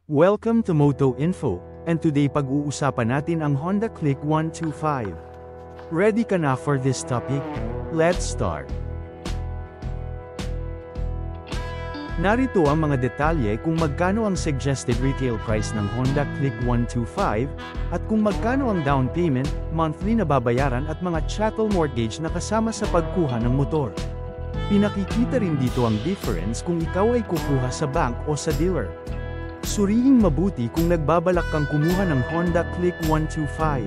Welcome to Moto Info, and today pag-uusapan natin ang Honda Click 125. Ready ka na for this topic? Let's start! Narito ang mga detalye kung magkano ang suggested retail price ng Honda Click 125, at kung magkano ang down payment, monthly na babayaran at mga chattel mortgage na kasama sa pagkuha ng motor. Pinakikita rin dito ang difference kung ikaw ay kukuha sa bank o sa dealer. Suriing mabuti kung nagbabalak kang kumuha ng Honda Click 125.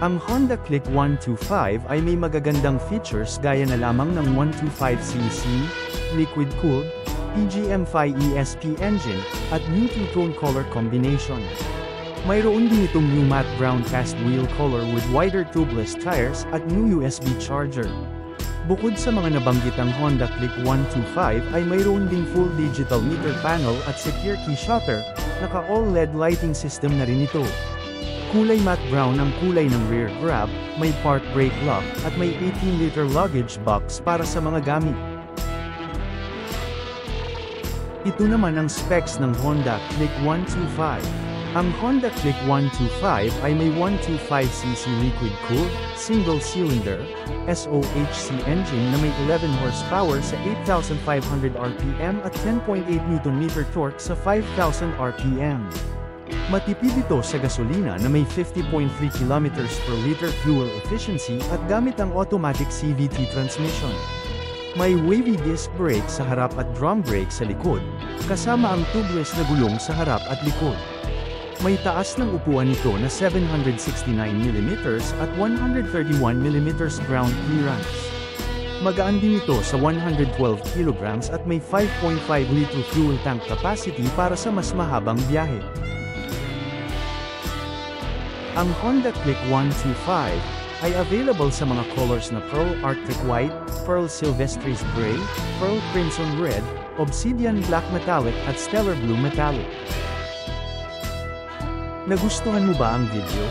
Ang Honda Click 125 ay may magagandang features gaya na lamang ng 125cc, liquid-cooled, PGM-5 ESP engine, at new two-tone color combination. Mayroon din itong new matte brown cast wheel color with wider tubeless tires at new USB charger. Bukod sa mga nabanggitang Honda Click 125 ay mayroon ding full digital meter panel at secure key shutter, naka-all LED lighting system na rin ito. Kulay matte brown ang kulay ng rear grab, may park brake lock, at may 18-liter luggage box para sa mga gamit. Ito naman ang specs ng Honda Click 125. Ang Honda Click 125 ay may 125cc liquid-cooled, single-cylinder, SOHC engine na may 11 horsepower sa 8,500 RPM at 10.8 Nm torque sa 5,000 RPM. Matipid ito sa gasolina na may 50.3 km per liter fuel efficiency at gamit ang automatic CVT transmission. May wavy disc brake sa harap at drum brake sa likod, kasama ang tubeless na gulong sa harap at likod. May taas ng upuan nito na 769mm at 131mm ground clearance. Magaan din ito sa 112 kg at may 5.5 liter fuel tank capacity para sa mas mahabang biyahe. Ang Honda Click 125 ay available sa mga colors na Pearl Arctic White, Pearl Silvestris Gray, Pearl Crimson Red, Obsidian Black Metallic at Stellar Blue Metallic. Nagustuhan mo ba ang video?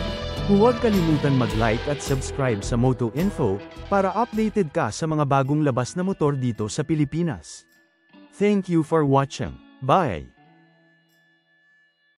Huwag kalimutan mag-like at subscribe sa Moto Info para updated ka sa mga bagong labas na motor dito sa Pilipinas. Thank you for watching. Bye!